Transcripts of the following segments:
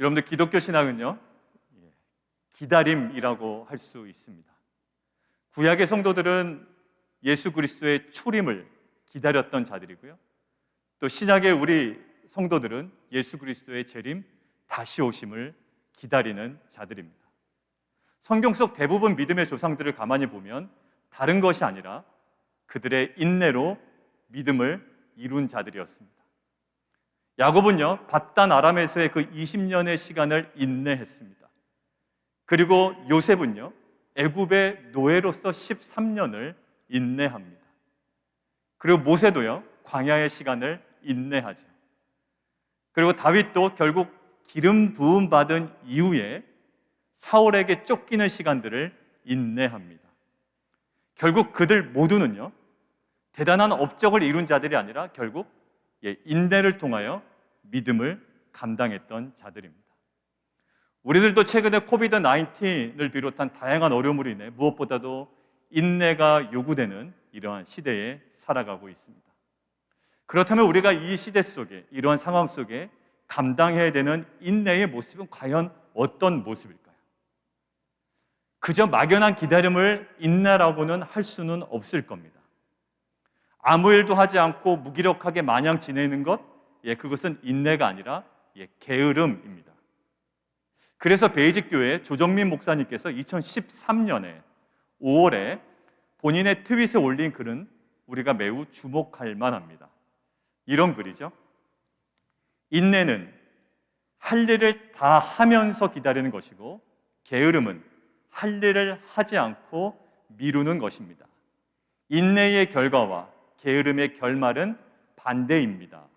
여러분들 기독교 신앙은요, 기다림이라고 할 수 있습니다. 구약의 성도들은 예수 그리스도의 초림을 기다렸던 자들이고요. 또 신약의 우리 성도들은 예수 그리스도의 재림, 다시 오심을 기다리는 자들입니다. 성경 속 대부분 믿음의 조상들을 가만히 보면 다른 것이 아니라 그들의 인내로 믿음을 이룬 자들이었습니다. 야곱은요, 밧단 아람에서의 그 20년의 시간을 인내했습니다. 그리고 요셉은요, 애굽의 노예로서 13년을 인내합니다. 그리고 모세도요, 광야의 시간을 인내하죠. 그리고 다윗도 결국 기름 부음 받은 이후에 사울에게 쫓기는 시간들을 인내합니다. 결국 그들 모두는요, 대단한 업적을 이룬 자들이 아니라 결국 인내를 통하여 믿음을 감당했던 자들입니다. 우리들도 최근에 코비드-19을 비롯한 다양한 어려움으로 인해 무엇보다도 인내가 요구되는 이러한 시대에 살아가고 있습니다. 그렇다면 우리가 이 시대 속에, 이러한 상황 속에 감당해야 되는 인내의 모습은 과연 어떤 모습일까요? 그저 막연한 기다림을 인내라고는 할 수는 없을 겁니다. 아무 일도 하지 않고 무기력하게 마냥 지내는 것, 그것은 인내가 아니라 게으름입니다. 그래서 베이직교회 조정민 목사님께서 2013년에 5월에 본인의 트윗에 올린 글은 우리가 매우 주목할 만합니다. 이런 글이죠. 인내는 할 일을 다 하면서 기다리는 것이고 게으름은 할 일을 하지 않고 미루는 것입니다. 인내의 결과와 게으름의 결말은 반대입니다.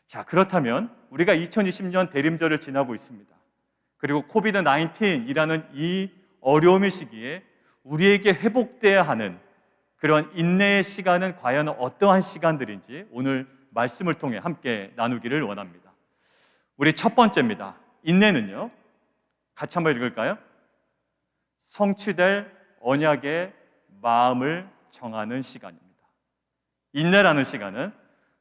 자, 그렇다면 우리가 2020년 대림절을 지나고 있습니다. 그리고 코비드-19이라는 이 어려움의 시기에 우리에게 회복돼야 하는 그런 인내의 시간은 과연 어떠한 시간들인지 오늘 말씀을 통해 함께 나누기를 원합니다. 우리 첫 번째입니다. 인내는요, 같이 한번 읽을까요? 성취될 언약의 마음을 정하는 시간입니다. 인내라는 시간은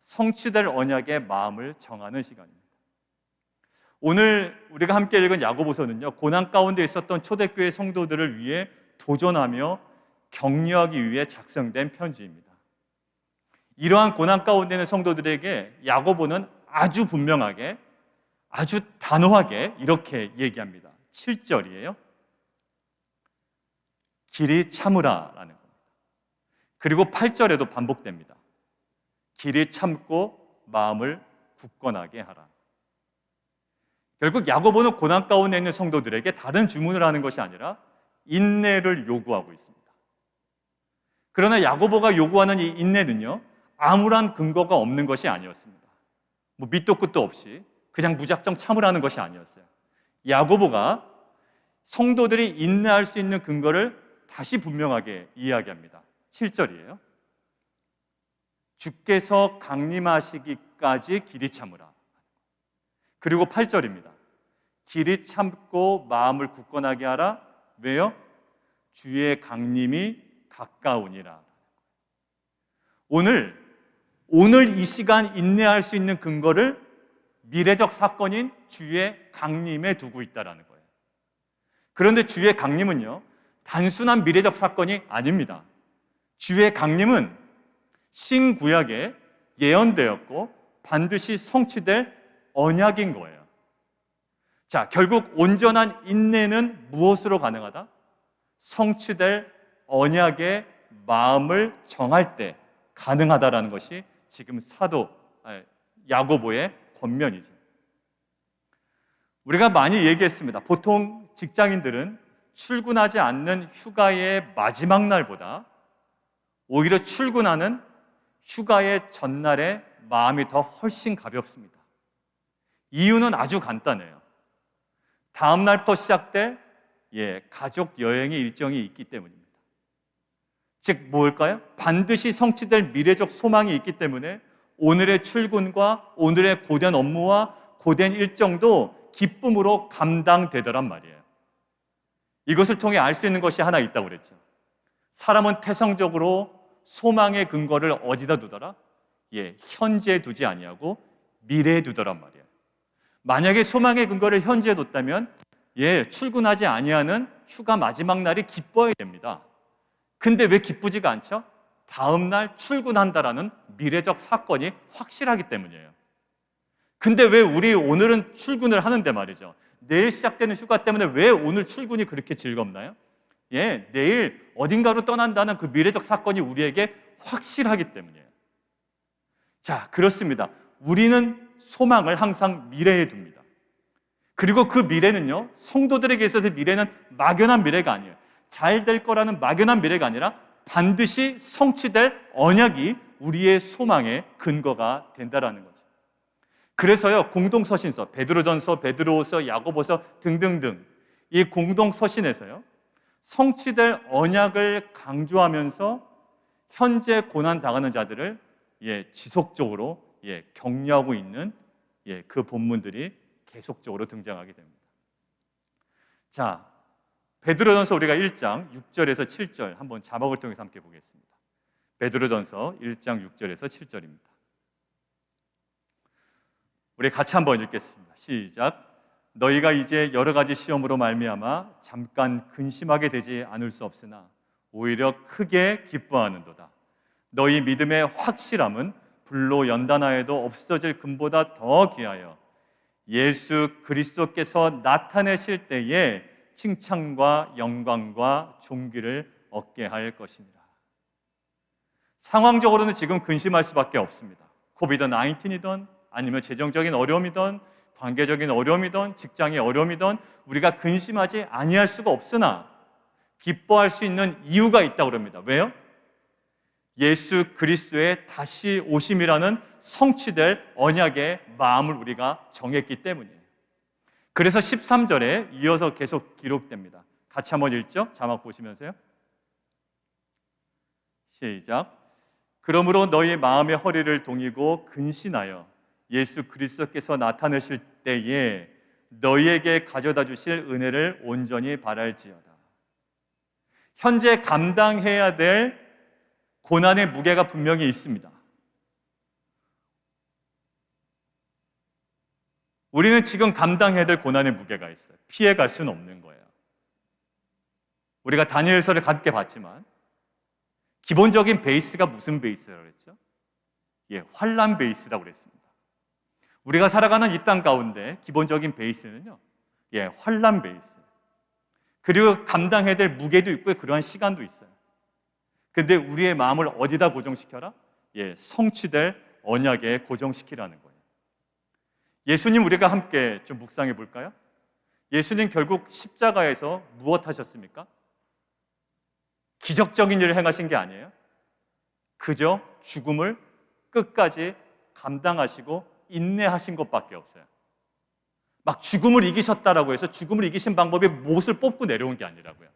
성취될 언약의 마음을 정하는 시간입니다. 오늘 우리가 함께 읽은 야고보서는요, 고난 가운데 있었던 초대교회 성도들을 위해 도전하며 격려하기 위해 작성된 편지입니다. 이러한 고난 가운데 있는 성도들에게 야고보는 아주 분명하게, 아주 단호하게 이렇게 얘기합니다. 7절이에요. 길이 참으라라는 겁니다. 그리고 8절에도 반복됩니다. 길이 참고 마음을 굳건하게 하라. 결국 야고보는 고난 가운데 있는 성도들에게 다른 주문을 하는 것이 아니라 인내를 요구하고 있습니다. 그러나 야고보가 요구하는 이 인내는요, 아무런 근거가 없는 것이 아니었습니다. 밑도 끝도 없이 그냥 무작정 참으라는 것이 아니었어요. 야고보가 성도들이 인내할 수 있는 근거를 다시 분명하게 이야기합니다. 7절이에요. 주께서 강림하시기까지 길이 참으라. 그리고 8절입니다. 길이 참고 마음을 굳건하게 하라. 왜요? 주의 강림이 가까우니라. 오늘 이 시간 인내할 수 있는 근거를 미래적 사건인 주의 강림에 두고 있다는 거예요. 그런데 주의 강림은요, 단순한 미래적 사건이 아닙니다. 주의 강림은 신구약에 예언되었고 반드시 성취될 언약인 거예요. 자, 결국 온전한 인내는 무엇으로 가능하다? 성취될 언약의 마음을 정할 때 가능하다라는 것이 지금 사도 야고보의 권면이죠. 우리가 많이 얘기했습니다. 보통 직장인들은 출근하지 않는 휴가의 마지막 날보다 오히려 출근하는 휴가의 전날에 마음이 더 훨씬 가볍습니다. 이유는 아주 간단해요. 다음 날부터 시작될 가족 여행의 일정이 있기 때문입니다. 즉 뭘까요? 반드시 성취될 미래적 소망이 있기 때문에 오늘의 출근과 오늘의 고된 업무와 고된 일정도 기쁨으로 감당되더란 말이에요. 이것을 통해 알 수 있는 것이 하나 있다고 그랬죠. 사람은 태성적으로 소망의 근거를 어디다 두더라? 현재에 두지 아니하고 미래에 두더란 말이에요. 만약에 소망의 근거를 현재에 뒀다면 출근하지 아니하는 휴가 마지막 날이 기뻐야 됩니다. 근데 왜 기쁘지가 않죠? 다음 날 출근한다라는 미래적 사건이 확실하기 때문이에요. 근데 왜 우리 오늘은 출근을 하는데 말이죠. 내일 시작되는 휴가 때문에 왜 오늘 출근이 그렇게 즐겁나요? 내일 어딘가로 떠난다는 그 미래적 사건이 우리에게 확실하기 때문이에요. 자, 그렇습니다. 우리는 소망을 항상 미래에 둡니다. 그리고 그 미래는요, 성도들에게 있어서 미래는 막연한 미래가 아니에요. 잘 될 거라는 막연한 미래가 아니라 반드시 성취될 언약이 우리의 소망의 근거가 된다라는 거죠. 그래서요, 공동서신서, 베드로전서, 베드로후서, 야고보서 등등등 이 공동서신에서요, 성취될 언약을 강조하면서 현재 고난 당하는 자들을 지속적으로 격려하고 있는 그 본문들이 계속적으로 등장하게 됩니다. 자, 베드로전서 우리가 1장 6절에서 7절 한번 자막을 통해서 함께 보겠습니다. 베드로전서 1장 6절에서 7절입니다. 우리 같이 한번 읽겠습니다. 시작. 너희가 이제 여러 가지 시험으로 말미암아 잠깐 근심하게 되지 않을 수 없으나 오히려 크게 기뻐하는도다. 너희 믿음의 확실함은 불로 연단하여도 없어질 금보다 더 귀하여 예수 그리스도께서 나타내실 때에 칭찬과 영광과 존귀를 얻게 할 것이니라. 상황적으로는 지금 근심할 수밖에 없습니다. 코비드-19이든 아니면 재정적인 어려움이든 관계적인 어려움이든 직장의 어려움이든 우리가 근심하지 아니할 수가 없으나 기뻐할 수 있는 이유가 있다고 합니다. 왜요? 예수 그리스도의 다시 오심이라는 성취될 언약의 마음을 우리가 정했기 때문이에요. 그래서 13절에 이어서 계속 기록됩니다. 같이 한번 읽죠? 자막 보시면서요. 시작. 그러므로 너희 마음의 허리를 동이고 근신하여 예수 그리스도께서 나타내실 때에 너희에게 가져다 주실 은혜를 온전히 바랄지어다. 현재 감당해야 될 고난의 무게가 분명히 있습니다. 우리는 지금 감당해야 될 고난의 무게가 있어요. 피해갈 수는 없는 거예요. 우리가 다니엘서를 함께 봤지만 기본적인 베이스가 무슨 베이스라고 그랬죠? 환난 베이스라고 그랬습니다. 우리가 살아가는 이 땅 가운데 기본적인 베이스는요, 환난 베이스. 그리고 감당해야 될 무게도 있고요, 그러한 시간도 있어요. 근데 우리의 마음을 어디다 고정시켜라? 성취될 언약에 고정시키라는 거예요. 예수님 우리가 함께 좀 묵상해 볼까요? 예수님 결국 십자가에서 무엇 하셨습니까? 기적적인 일을 행하신 게 아니에요. 그저 죽음을 끝까지 감당하시고 인내하신 것밖에 없어요. 막 죽음을 이기셨다라고 해서 죽음을 이기신 방법이 못을 뽑고 내려온 게 아니라고요.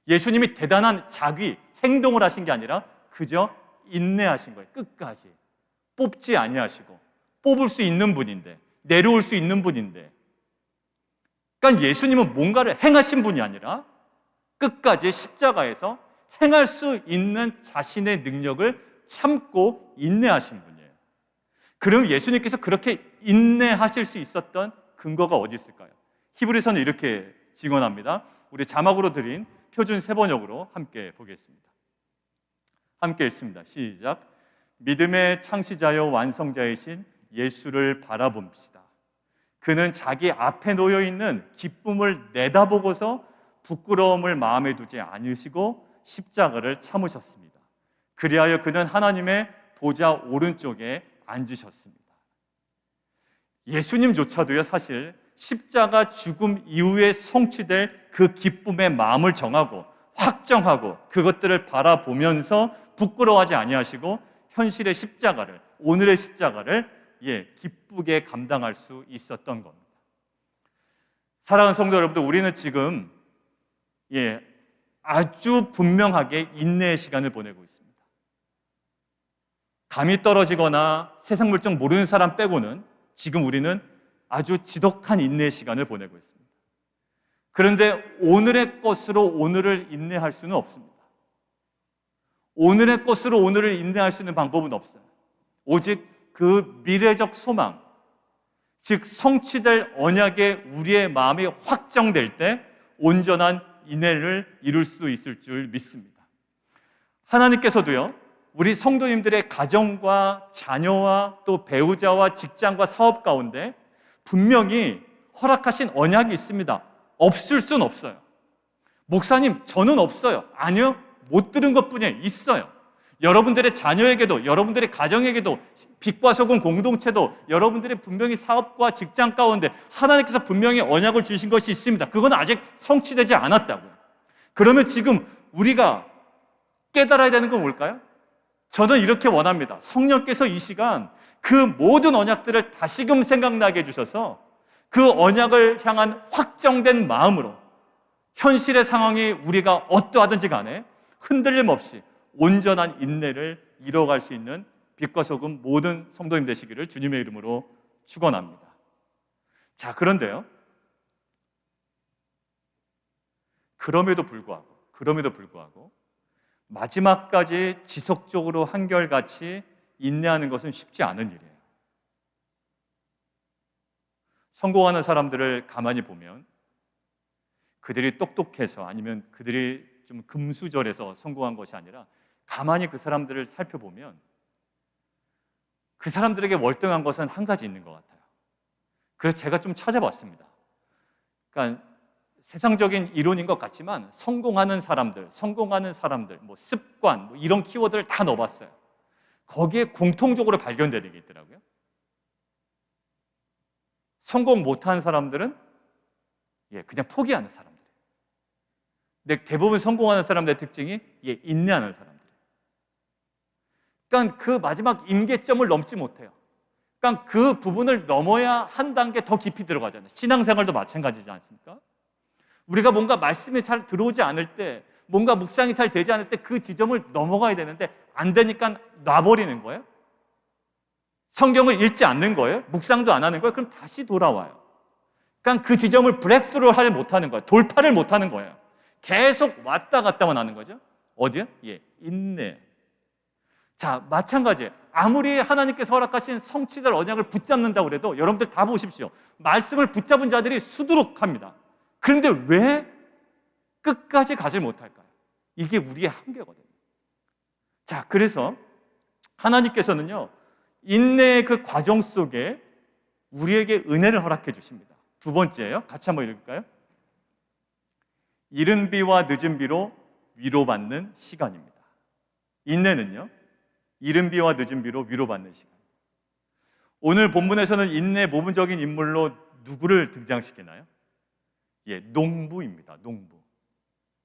예수님이 대단한 자기, 행동을 하신 게 아니라 그저 인내하신 거예요. 끝까지. 뽑지 아니하시고 뽑을 수 있는 분인데, 내려올 수 있는 분인데, 그러니까 예수님은 뭔가를 행하신 분이 아니라 끝까지 십자가에서 행할 수 있는 자신의 능력을 참고 인내하신 분이에요. 그럼 예수님께서 그렇게 인내하실 수 있었던 근거가 어디 있을까요? 히브리서는 이렇게 증언합니다. 우리 자막으로 드린 표준 세번역으로 함께 보겠습니다. 함께 읽습니다. 시작. 믿음의 창시자여 완성자이신 예수를 바라봅시다. 그는 자기 앞에 놓여 있는 기쁨을 내다보고서 부끄러움을 마음에 두지 않으시고 십자가를 참으셨습니다. 그리하여 그는 하나님의 보좌 오른쪽에 앉으셨습니다. 예수님조차도요, 사실 십자가 죽음 이후에 성취될 그 기쁨의 마음을 정하고 확정하고 그것들을 바라보면서 부끄러워하지 아니하시고 현실의 십자가를, 오늘의 십자가를 기쁘게 감당할 수 있었던 겁니다. 사랑하는 성도 여러분들, 우리는 지금 아주 분명하게 인내의 시간을 보내고 있습니다. 감이 떨어지거나 세상 물정 모르는 사람 빼고는 지금 우리는 아주 지독한 인내의 시간을 보내고 있습니다. 그런데 오늘의 것으로 오늘을 인내할 수는 없습니다. 오늘의 것으로 오늘을 인내할 수 있는 방법은 없어요. 오직 그 미래적 소망, 즉 성취될 언약에 우리의 마음이 확정될 때 온전한 인내를 이룰 수 있을 줄 믿습니다. 하나님께서도요, 우리 성도님들의 가정과 자녀와 또 배우자와 직장과 사업 가운데 분명히 허락하신 언약이 있습니다. 없을 순 없어요. 목사님, 저는 없어요. 아니요, 못 들은 것뿐이에요. 있어요. 여러분들의 자녀에게도, 여러분들의 가정에게도, 빛과 소금 공동체도 여러분들의 분명히 사업과 직장 가운데 하나님께서 분명히 언약을 주신 것이 있습니다. 그건 아직 성취되지 않았다고요. 그러면 지금 우리가 깨달아야 되는 건 뭘까요? 저는 이렇게 원합니다. 성령께서 이 시간 그 모든 언약들을 다시금 생각나게 해주셔서 그 언약을 향한 확정된 마음으로 현실의 상황이 우리가 어떠하든지 간에 흔들림 없이 온전한 인내를 이뤄갈 수 있는 빛과 소금 모든 성도님 되시기를 주님의 이름으로 축원합니다. 자, 그런데요, 그럼에도 불구하고 마지막까지 지속적으로 한결같이 인내하는 것은 쉽지 않은 일이에요. 성공하는 사람들을 가만히 보면 그들이 똑똑해서 아니면 그들이 좀 금수저해서 성공한 것이 아니라 가만히 그 사람들을 살펴보면 그 사람들에게 월등한 것은 한 가지 있는 것 같아요. 그래서 제가 좀 찾아봤습니다. 그러니까 세상적인 이론인 것 같지만 성공하는 사람들, 뭐 습관, 뭐 이런 키워드를 다 넣어봤어요. 거기에 공통적으로 발견되는 게 있더라고요. 성공 못하는 사람들은 그냥 포기하는 사람들. 근데 대부분 성공하는 사람들의 특징이 인내하는 사람들. 그러니까 그 마지막 임계점을 넘지 못해요. 그러니까 그 부분을 넘어야 한 단계 더 깊이 들어가잖아요. 신앙생활도 마찬가지지 않습니까? 우리가 뭔가 말씀이 잘 들어오지 않을 때, 뭔가 묵상이 잘 되지 않을 때 그 지점을 넘어가야 되는데 안 되니까 놔버리는 거예요. 성경을 읽지 않는 거예요. 묵상도 안 하는 거예요. 그럼 다시 돌아와요. 그러니까 그 지점을 브렉스루를 못하는 거예요. 돌파를 못하는 거예요. 계속 왔다 갔다만 하는 거죠. 어디요? 인내. 자, 마찬가지예요. 아무리 하나님께서 허락하신 성취될 언약을 붙잡는다고 해도 여러분들 다 보십시오. 말씀을 붙잡은 자들이 수두룩합니다. 그런데 왜 끝까지 가지 못할까요? 이게 우리의 한계거든요. 자, 그래서 하나님께서는요, 인내의 그 과정 속에 우리에게 은혜를 허락해 주십니다. 두 번째예요. 같이 한번 읽을까요? 이른 비와 늦은 비로 위로받는 시간입니다. 인내는요, 이른 비와 늦은 비로 위로받는 시간. 오늘 본문에서는 인내의 모범적인 인물로 누구를 등장시키나요? 농부입니다.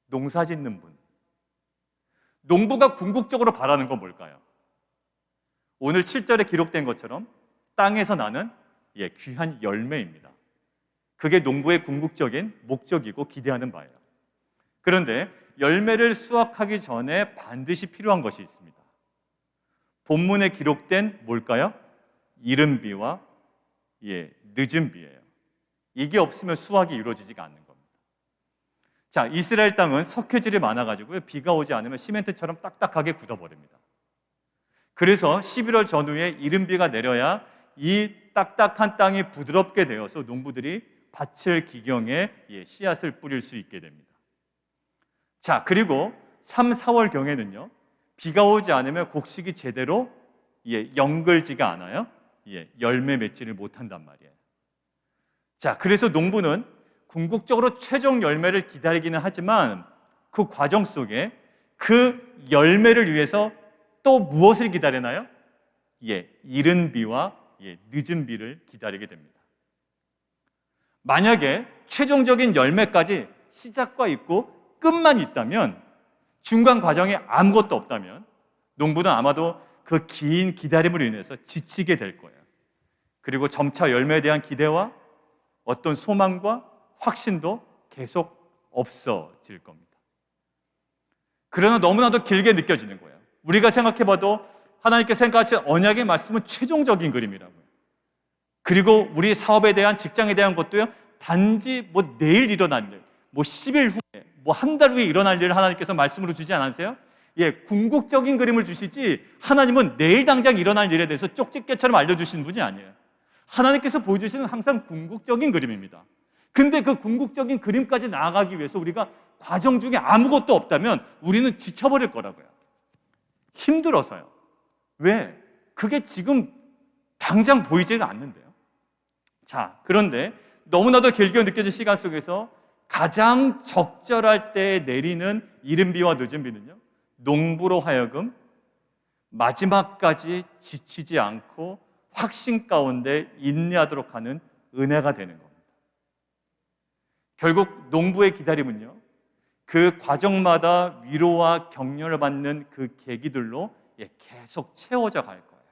농사 짓는 분. 농부가 궁극적으로 바라는 건 뭘까요? 오늘 7절에 기록된 것처럼 땅에서 나는 귀한 열매입니다. 그게 농부의 궁극적인 목적이고 기대하는 바예요. 그런데 열매를 수확하기 전에 반드시 필요한 것이 있습니다. 본문에 기록된 뭘까요? 이른 비와 늦은 비예요. 이게 없으면 수확이 이루어지지가 않는 겁니다. 자, 이스라엘 땅은 석회질이 많아가지고 비가 오지 않으면 시멘트처럼 딱딱하게 굳어버립니다. 그래서 11월 전후에 이른 비가 내려야 이 딱딱한 땅이 부드럽게 되어서 농부들이 밭을 기경에 씨앗을 뿌릴 수 있게 됩니다. 자, 그리고 3, 4월 경에는요, 비가 오지 않으면 곡식이 제대로 영글지가 않아요. 열매 맺지를 못한단 말이에요. 자, 그래서 농부는 궁극적으로 최종 열매를 기다리기는 하지만 그 과정 속에 그 열매를 위해서 또 무엇을 기다리나요? 이른 비와 늦은 비를 기다리게 됩니다. 만약에 최종적인 열매까지 시작과 있고 끝만 있다면, 중간 과정에 아무것도 없다면 농부는 아마도 그 긴 기다림으로 인해서 지치게 될 거예요. 그리고 점차 열매에 대한 기대와 어떤 소망과 확신도 계속 없어질 겁니다. 그러나 너무나도 길게 느껴지는 거예요. 우리가 생각해봐도 하나님께서 생각하신 언약의 말씀은 최종적인 그림이라고요. 그리고 우리 사업에 대한, 직장에 대한 것도요, 단지 내일 일어날 일, 10일 후에, 한 달 후에 일어날 일을 하나님께서 말씀으로 주지 않으세요? 궁극적인 그림을 주시지 하나님은 내일 당장 일어날 일에 대해서 쪽집게처럼 알려주시는 분이 아니에요. 하나님께서 보여주시는 항상 궁극적인 그림입니다. 근데 그 궁극적인 그림까지 나아가기 위해서 우리가 과정 중에 아무것도 없다면 우리는 지쳐버릴 거라고요. 힘들어서요. 왜? 그게 지금 당장 보이지는 않는데요. 자, 그런데 너무나도 길게 느껴진 시간 속에서 가장 적절할 때 내리는 이른 비와 늦은 비는요, 농부로 하여금 마지막까지 지치지 않고 확신 가운데 인내하도록 하는 은혜가 되는 겁니다. 결국 농부의 기다림은요, 그 과정마다 위로와 격려를 받는 그 계기들로 계속 채워져 갈 거예요.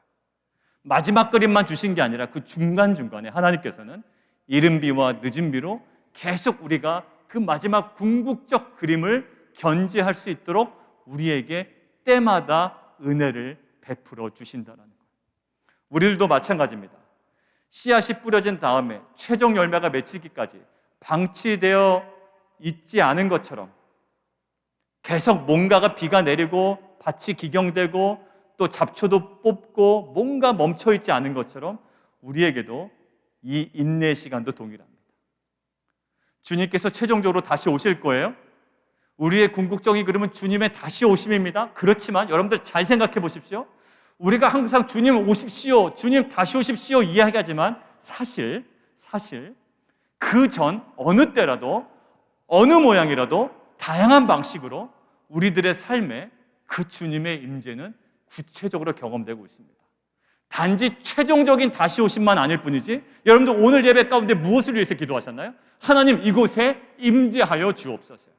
마지막 그림만 주신 게 아니라 그 중간중간에 하나님께서는 이른 비와 늦은 비로 계속 우리가 그 마지막 궁극적 그림을 견지할 수 있도록 우리에게 때마다 은혜를 베풀어 주신다는 거예요. 우리들도 마찬가지입니다. 씨앗이 뿌려진 다음에 최종 열매가 맺히기까지 방치되어 있지 않은 것처럼 계속 뭔가가 비가 내리고 밭이 기경되고 또 잡초도 뽑고 뭔가 멈춰있지 않은 것처럼 우리에게도 이 인내의 시간도 동일합니다. 주님께서 최종적으로 다시 오실 거예요. 우리의 궁극적인 그림은 주님의 다시 오심입니다. 그렇지만 여러분들 잘 생각해 보십시오. 우리가 항상 주님 오십시오, 주님 다시 오십시오 이야기하지만 사실 그 전 어느 때라도 어느 모양이라도 다양한 방식으로 우리들의 삶에 그 주님의 임재는 구체적으로 경험되고 있습니다. 단지 최종적인 다시 오심만 아닐 뿐이지, 여러분들 오늘 예배 가운데 무엇을 위해서 기도하셨나요? 하나님 이곳에 임재하여 주옵소서.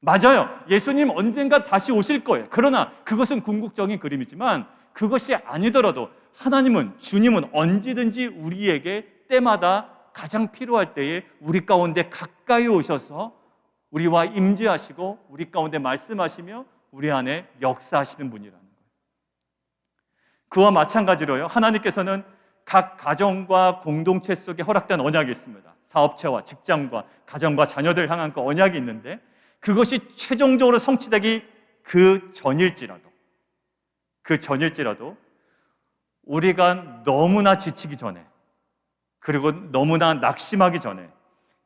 맞아요, 예수님 언젠가 다시 오실 거예요. 그러나 그것은 궁극적인 그림이지만 그것이 아니더라도 하나님은, 주님은 언제든지 우리에게 때마다 가장 필요할 때에 우리 가운데 가까이 오셔서 우리와 임재하시고 우리 가운데 말씀하시며 우리 안에 역사하시는 분이라는 거예요. 그와 마찬가지로요, 하나님께서는 각 가정과 공동체 속에 허락된 언약이 있습니다. 사업체와 직장과 가정과 자녀들 향한 그 언약이 있는데 그것이 최종적으로 성취되기 그 전일지라도 우리가 너무나 지치기 전에, 그리고 너무나 낙심하기 전에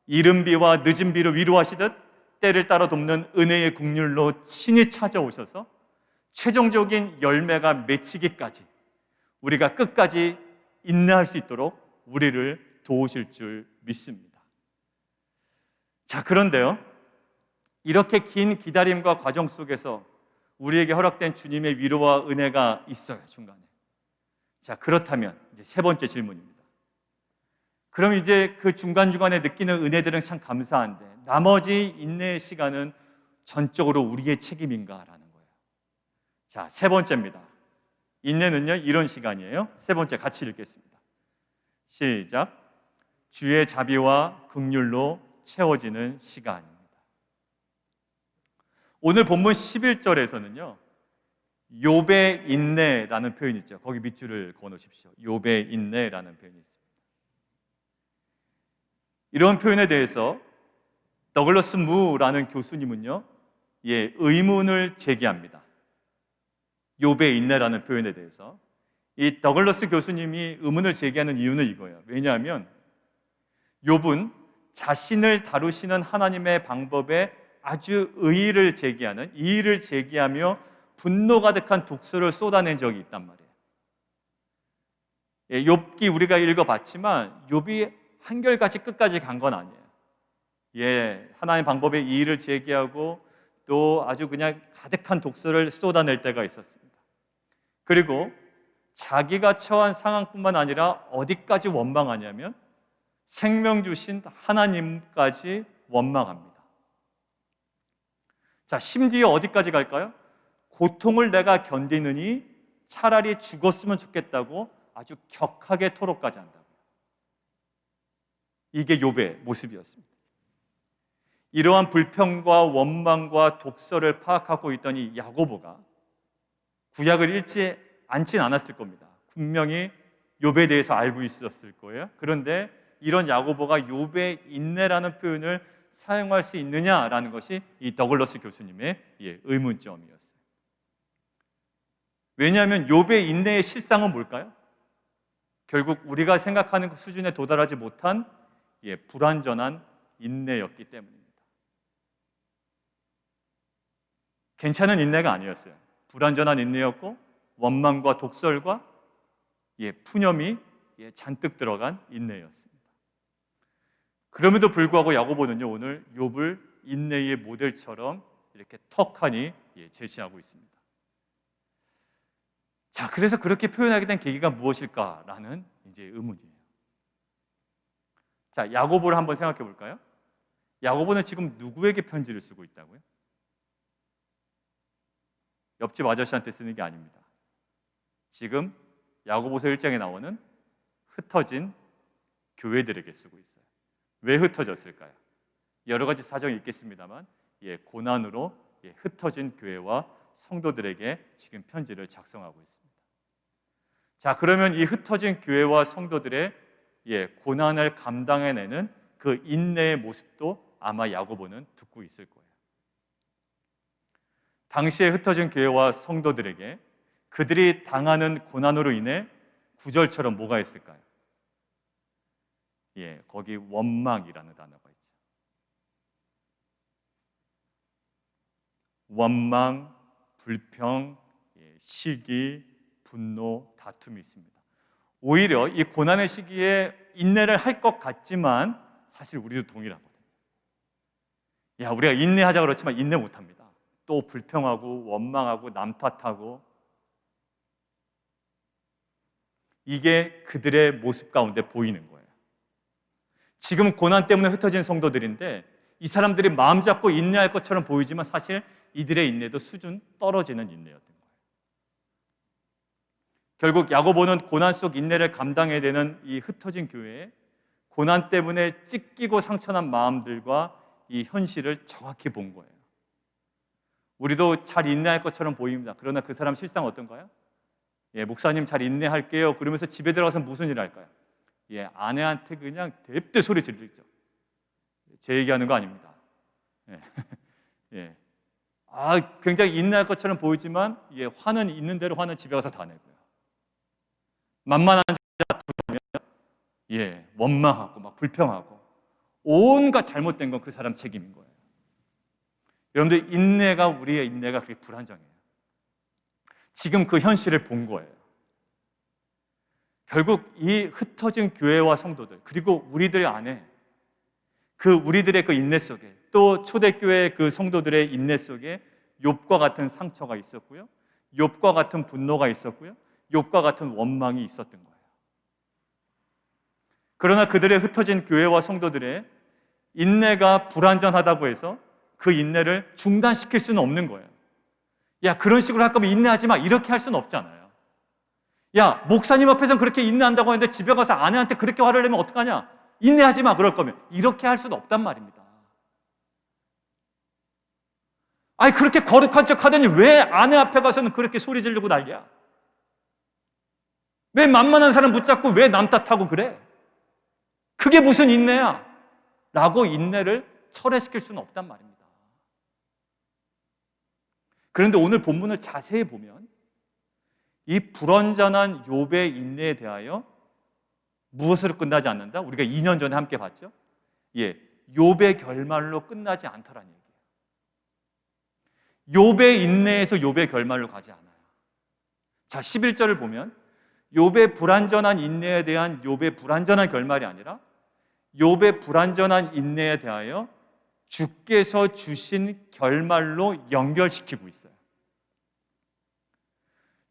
이른 비와 늦은 비로 위로하시듯 때를 따라 돕는 은혜의 국률로 친히 찾아오셔서 최종적인 열매가 맺히기까지 우리가 끝까지 인내할 수 있도록 우리를 도우실 줄 믿습니다. 자, 그런데요, 이렇게 긴 기다림과 과정 속에서 우리에게 허락된 주님의 위로와 은혜가 있어요, 중간에. 자, 그렇다면 이제 세 번째 질문입니다. 그럼 이제 그 중간중간에 느끼는 은혜들은 참 감사한데 나머지 인내의 시간은 전적으로 우리의 책임인가라는 거예요. 자, 세 번째입니다. 인내는요, 이런 시간이에요. 세 번째 같이 읽겠습니다. 시작. 주의 자비와 긍휼로 채워지는 시간입니다. 오늘 본문 11절에서는요, 욥의 인내라는 표현이 있죠. 거기 밑줄을 그어놓으십시오. 욥의 인내라는 표현이 있습니다. 이런 표현에 대해서 더글러스 무라는 교수님은요, 의문을 제기합니다. 욥의 인내라는 표현에 대해서. 이 더글러스 교수님이 의문을 제기하는 이유는 이거예요. 왜냐하면 욥은 자신을 다루시는 하나님의 방법에 아주 의의를 제기하며 분노 가득한 독서를 쏟아낸 적이 있단 말이에요. 욥기 우리가 읽어봤지만 욥이 한결같이 끝까지 간 건 아니에요. 하나님 방법에 이의를 제기하고 또 아주 그냥 가득한 독서를 쏟아낼 때가 있었습니다. 그리고 자기가 처한 상황뿐만 아니라 어디까지 원망하냐면 생명 주신 하나님까지 원망합니다. 자, 심지어 어디까지 갈까요? 고통을 내가 견디느니 차라리 죽었으면 좋겠다고 아주 격하게 토로까지 한다고요. 이게 욥의 모습이었습니다. 이러한 불평과 원망과 독서를 파악하고 있던 이 야고보가 구약을 읽지 않진 않았을 겁니다. 분명히 욥에 대해서 알고 있었을 거예요. 그런데 이런 야고보가 욥의 인내라는 표현을 사용할 수 있느냐라는 것이 이 더글러스 교수님의 의문점이었어요. 왜냐하면 욥의 인내의 실상은 뭘까요? 결국 우리가 생각하는 그 수준에 도달하지 못한 불완전한 인내였기 때문입니다. 괜찮은 인내가 아니었어요. 불완전한 인내였고 원망과 독설과 푸념이 잔뜩 들어간 인내였습니다. 그럼에도 불구하고 야고보는요, 오늘 욥을 인내의 모델처럼 이렇게 턱하니 제시하고 있습니다. 자, 그래서 그렇게 표현하게 된 계기가 무엇일까라는 이제 의문이에요. 자, 야고보를 한번 생각해 볼까요? 야고보는 지금 누구에게 편지를 쓰고 있다고요? 옆집 아저씨한테 쓰는 게 아닙니다. 지금 야고보서 1장에 나오는 흩어진 교회들에게 쓰고 있어요. 왜 흩어졌을까요? 여러 가지 사정이 있겠습니다만 고난으로 흩어진 교회와 성도들에게 지금 편지를 작성하고 있습니다. 자, 그러면 이 흩어진 교회와 성도들의 고난을 감당해내는 그 인내의 모습도 아마 야고보는 듣고 있을 거예요. 당시에 흩어진 교회와 성도들에게 그들이 당하는 고난으로 인해 구절처럼 뭐가 있을까요? 거기 원망이라는 단어가 있죠. 원망, 불평, 시기, 분노, 다툼이 있습니다. 오히려 이 고난의 시기에 인내를 할 것 같지만 사실 우리도 동일하거든요. 우리가 인내하자 그렇지만 인내 못합니다. 또 불평하고 원망하고 남 탓하고, 이게 그들의 모습 가운데 보이는 거예요. 지금 고난 때문에 흩어진 성도들인데 이 사람들이 마음 잡고 인내할 것처럼 보이지만 사실 이들의 인내도 수준 떨어지는 인내였던 거예요. 결국 야고보는 고난 속 인내를 감당해야 되는 이 흩어진 교회에 고난 때문에 찢기고 상처난 마음들과 이 현실을 정확히 본 거예요. 우리도 잘 인내할 것처럼 보입니다. 그러나 그 사람 실상 어떤가요? 목사님 잘 인내할게요. 그러면서 집에 들어가서 무슨 일 할까요? 아내한테 그냥 대대 소리 지르죠. 제 얘기하는 거 아닙니다. 굉장히 인내할 것처럼 보이지만 화는 있는 대로 화는 집에 가서 다 내고요. 만만한 자 부르면 원망하고 막 불평하고 온갖 잘못된 건 그 사람 책임인 거예요. 여러분들, 우리의 인내가 그렇게 불안정해요. 지금 그 현실을 본 거예요. 결국 이 흩어진 교회와 성도들, 그리고 우리들 안에 우리들의 그 인내 속에, 또 초대교회 그 성도들의 인내 속에 욥과 같은 상처가 있었고요, 욥과 같은 분노가 있었고요, 욥과 같은 원망이 있었던 거예요. 그러나 그들의 흩어진 교회와 성도들의 인내가 불완전하다고 해서 그 인내를 중단시킬 수는 없는 거예요. 그런 식으로 할 거면 인내하지 마, 이렇게 할 수는 없잖아요. 목사님 앞에서는 그렇게 인내한다고 하는데 집에 가서 아내한테 그렇게 화를 내면 어떡하냐? 인내하지 마, 그럴 거면. 이렇게 할 수는 없단 말입니다. 그렇게 거룩한 척 하더니 왜 아내 앞에 가서는 그렇게 소리 지르고 난리야? 왜 만만한 사람 붙잡고 왜 남 탓하고 그래? 그게 무슨 인내야? 라고 인내를 철회시킬 수는 없단 말입니다. 그런데 오늘 본문을 자세히 보면 이 불완전한 욥의 인내에 대하여 무엇으로 끝나지 않는다? 우리가 2년 전에 함께 봤죠? 욥의 결말로 끝나지 않더라는 얘기예요. 욥의 인내에서 욥의 결말로 가지 않아요. 자, 11절을 보면 욥의 불완전한 인내에 대한 욥의 불완전한 결말이 아니라 욥의 불완전한 인내에 대하여 주께서 주신 결말로 연결시키고 있어요.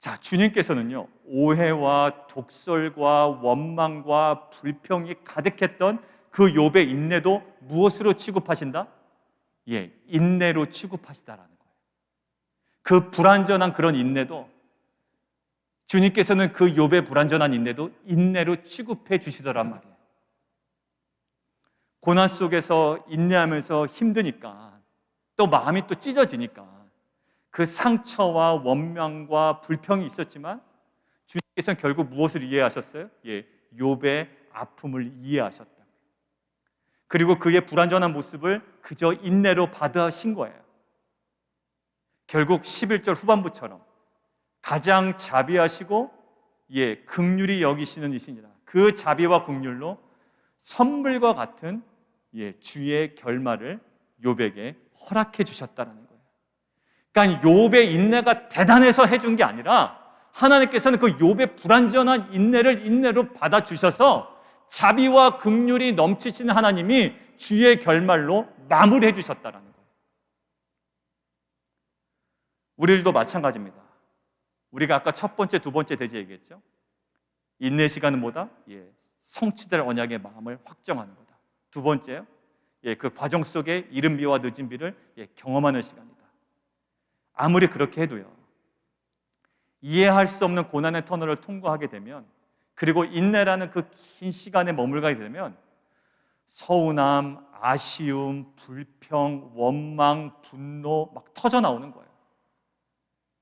자, 주님께서는요, 오해와 독설과 원망과 불평이 가득했던 그 욥의 인내도 무엇으로 취급하신다? 인내로 취급하시다라는 거예요. 그 불완전한 그런 인내도, 주님께서는 그 욥의 불완전한 인내도 인내로 취급해 주시더란 말이에요. 고난 속에서 인내하면서 힘드니까, 또 마음이 또 찢어지니까 그 상처와 원망과 불평이 있었지만 주님께서는 결국 무엇을 이해하셨어요? 욥의 아픔을 이해하셨다. 그리고 그의 불완전한 모습을 그저 인내로 받으신 거예요. 결국 11절 후반부처럼 가장 자비하시고 긍휼히 여기시는 이시니라. 그 자비와 긍휼로 선물과 같은 주의 결말을 욥에게 허락해 주셨다는 거예요. 그러니까 욥의 인내가 대단해서 해준 게 아니라 하나님께서는 그 욥의 불완전한 인내를 인내로 받아주셔서 자비와 긍휼이 넘치시는 하나님이 주의 결말로 마무리해 주셨다는 거예요. 우리들도 마찬가지입니다. 우리가 아까 첫 번째, 두 번째 대제 얘기했죠. 인내 시간은 뭐다? 성취될 언약의 마음을 확정하는 거다. 두 번째요. 그 과정 속에 이른 비와 늦은 비를 경험하는 시간이다. 아무리 그렇게 해도요, 이해할 수 없는 고난의 터널을 통과하게 되면, 그리고 인내라는 그 긴 시간에 머물게 되면 서운함, 아쉬움, 불평, 원망, 분노 막 터져 나오는 거예요.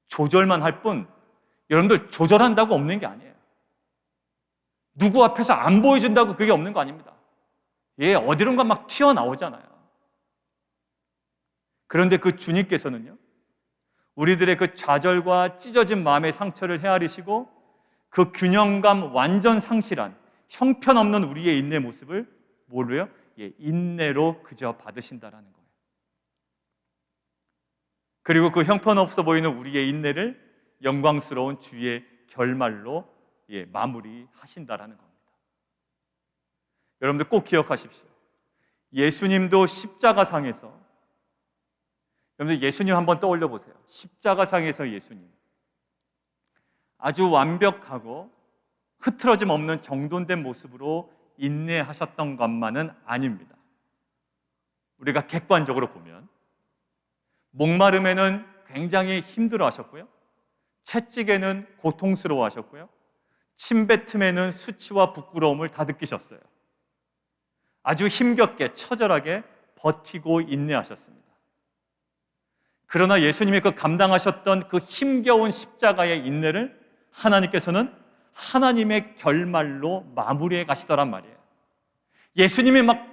조절만 할 뿐, 여러분들 조절한다고 없는 게 아니에요. 누구 앞에서 안 보여준다고 그게 없는 거 아닙니다. 어디론가 막 튀어나오잖아요. 그런데 그 주님께서는요, 우리들의 그 좌절과 찢어진 마음의 상처를 헤아리시고 그 균형감 완전 상실한 형편없는 우리의 인내 모습을 뭐로요? 인내로 그저 받으신다라는 거예요. 그리고 그 형편없어 보이는 우리의 인내를 영광스러운 주의 결말로 마무리하신다라는 겁니다. 여러분들 꼭 기억하십시오. 예수님도 십자가상에서, 여러분들 예수님 한번 떠올려 보세요. 십자가상에서 예수님 아주 완벽하고 흐트러짐 없는 정돈된 모습으로 인내하셨던 것만은 아닙니다. 우리가 객관적으로 보면 목마름에는 굉장히 힘들어하셨고요, 채찍에는 고통스러워하셨고요, 침뱉음에는 수치와 부끄러움을 다 느끼셨어요. 아주 힘겹게 처절하게 버티고 인내하셨습니다. 그러나 예수님이 그 감당하셨던 그 힘겨운 십자가의 인내를 하나님께서는 하나님의 결말로 마무리해 가시더란 말이에요. 예수님이 막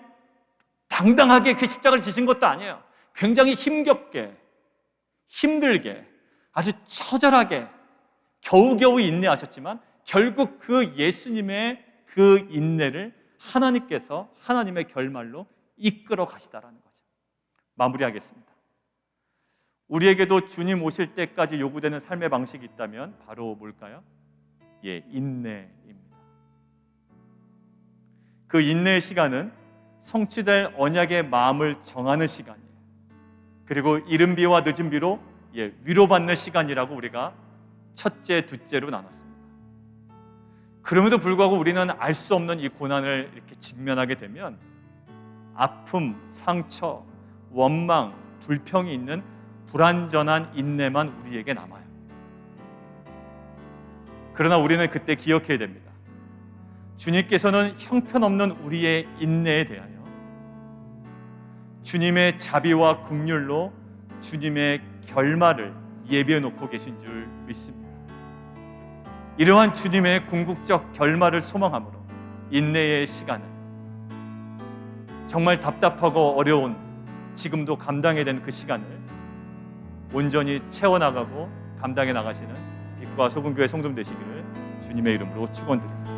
당당하게 그 십자가를 지신 것도 아니에요. 굉장히 힘겹게, 힘들게, 아주 처절하게 겨우겨우 인내하셨지만 결국 그 예수님의 그 인내를 하나님께서 하나님의 결말로 이끌어 가시다라는 거죠. 마무리하겠습니다. 우리에게도 주님 오실 때까지 요구되는 삶의 방식이 있다면 바로 뭘까요? 인내입니다. 그 인내의 시간은 성취될 언약의 마음을 정하는 시간이에요. 그리고 이른 비와 늦은 비로 위로받는 시간이라고 우리가 첫째, 둘째로 나눴습니다. 그럼에도 불구하고 우리는 알 수 없는 이 고난을 이렇게 직면하게 되면 아픔, 상처, 원망, 불평이 있는 불완전한 인내만 우리에게 남아요. 그러나 우리는 그때 기억해야 됩니다. 주님께서는 형편없는 우리의 인내에 대하여 주님의 자비와 긍휼로 주님의 결말을 예비해 놓고 계신 줄 믿습니다. 이러한 주님의 궁극적 결말을 소망함으로 인내의 시간을, 정말 답답하고 어려운 지금도 감당해야 되는 그 시간을 온전히 채워나가고 감당해 나가시는 빛과 소금교회 성도님 되시기를 주님의 이름으로 축원드립니다.